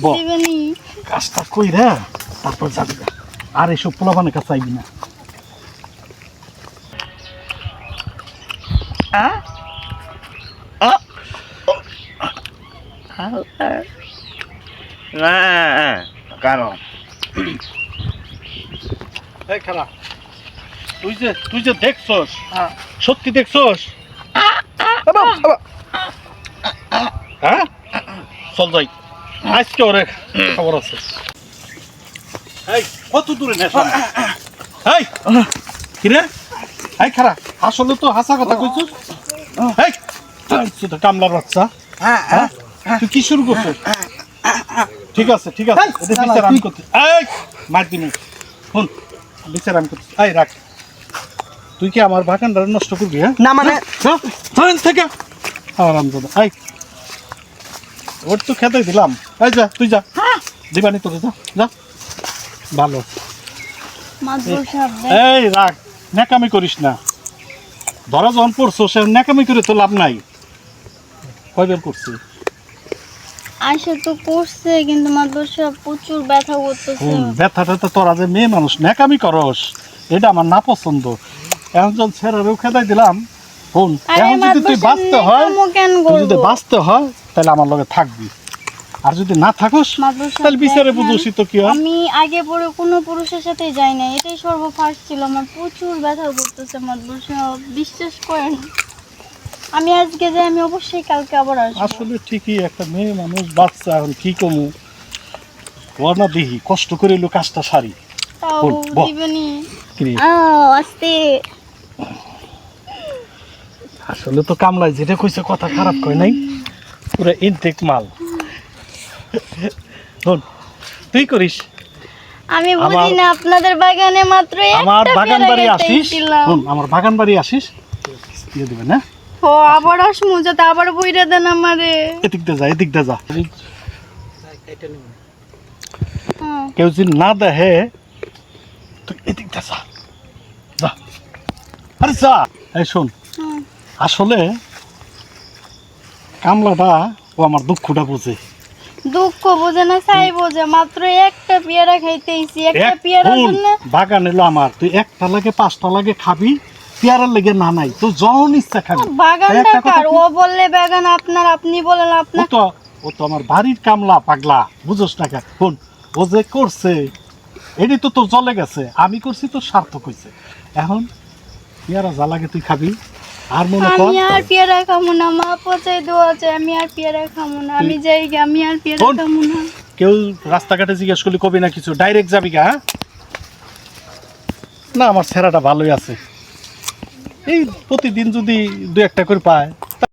দিবেনি কাজটা কইরা তারপর যাবি না। আর এসব পোলাপানের কাছে চাইবি না। না কারণ এই খারাপ, তুই যে দেখছস, সত্যি দেখছস? হ্যাঁ, চল যাই, আজকে ওরে খবর আছে। এই কত দূরে নেশা? এই কিরে, এই খারাপ, আসলে তো হাসা কথা কইছস। এই তুই তো কামলার বাচ্চা, তুই কি শুরু করছিস? ঠিক আছে ঠিক আছে, এটা বিচার আমি করতে। এই মার দিন, শুন, বিচার আমি করতে। এই রাখ, তুই কি আমার বাগানটা নষ্ট করবি? হ্যাঁ না মানে থেকে আরামদাদা, এই ওর তো খেতে দিলাম। এই যা, তুই যা, দিবানি তোকে, যা যা। ভালো, মাদবর সাহেব এই রাখ, ন্যাকামি করিস না। ধরা যখন পড়ছো সে ন্যাকামি করে তো লাভ নাই। কয়বার করছি? আশা তো করছে, কিন্তু মাদবর সাহেব প্রচুর ব্যথা করতেছে। ব্যথাটা তো তোরা যে মেয়ে মানুষ ন্যাকামি করস, এটা আমার না পছন্দ। এখন যখন ছেড়ারেও খেদাই দিলাম, শুন, এখন যদি তুই বাঁচতে হয়, তুই যদি বাঁচতে হয় তাহলে আমার লগে থাকবি, আর যদি না থাকস তাহলে বিচারে বুঝোসি তো কি হয়। আমি আগে পরে কোনো পুরুষের সাথে যাই না, এটাই সর্বফার্স্ট ছিল। আমার প্রচুর ব্যথা করতেছে মাদবর সাহেব, বিশ্বাস করেন। আমি আজকে যাই, আমি অবশ্যই কালকে আবার আসবো। আসলে ঠিকই, একটা মেয়ে মানুষ বাচ্চা, এখন কি কমু না দেখি, কষ্ট করে এলো কাজটা সারি। তাও বল, বল। দিবেনি? কি আস্তে। আসলে তো কামলাই যেটা কইছে কথা খারাপ কয় নাই, পুরো ইনটেক মাল। শোন, তুই করিস, আমি বুঝি না আপনাদের বাগানে মাত্র আমার একটা বাগান পেয়ারা বাড়ি আসিস, খাইতেছিলাম। শোন, আমার বাগান বাড়ি আসিস, দিয়ে দিবেন না? ও আবার আসমু, যাতে আবার বইরা দেন আমারে। এদিক দিয়ে যা, এদিক দিয়ে যা। হ্যাঁ। কেউ যদি না দেখে তুই এদিক দিয়ে যা, যা, আরে যা। এই শোন, হুম। আসলে কামলাটা ও আমার দুঃখটা বুঝে। দুঃখ বোঝে না, চাই বোঝে। মাত্র একটা পেয়ারা খাইতেইছি, একটা পেয়ারার জন্য। বাগান এলো আমার, তুই একটা লাগে 5টা লাগে খাবি, পেয়ারার লেগে না নাই, তুই যখন ইচ্ছা খাবি। বাগানটা কার? ও বললে বাগান আপনার, আপনি বলেন আপনার। ও তো আমার বাড়ির কামলা, পাগলা, বুঝোস না কেন? শোন, ও যে করছে এটি তো তোর জলে গেছে, আমি করছি তো সার্থক হয়েছে। এখন পেয়ারা যা লাগে তুই খাবি, আর মনে কর আমি আর পেয়ারা খাবো না, মা পচাই দেওয়া আছে। আমি আর পেয়ারা খাবো না, আমি যাই গে, আমি আর পেয়ারা শোন, খাবো না। কেউ রাস্তাঘাটে জিজ্ঞেস করলি কবি না কিছু, ডাইরেক্ট যাবি গা। হ্যাঁ না, আমার ছেঁড়াটা ভালোই আছে। এই প্রতিদিন যদি 2-1টা করে পায়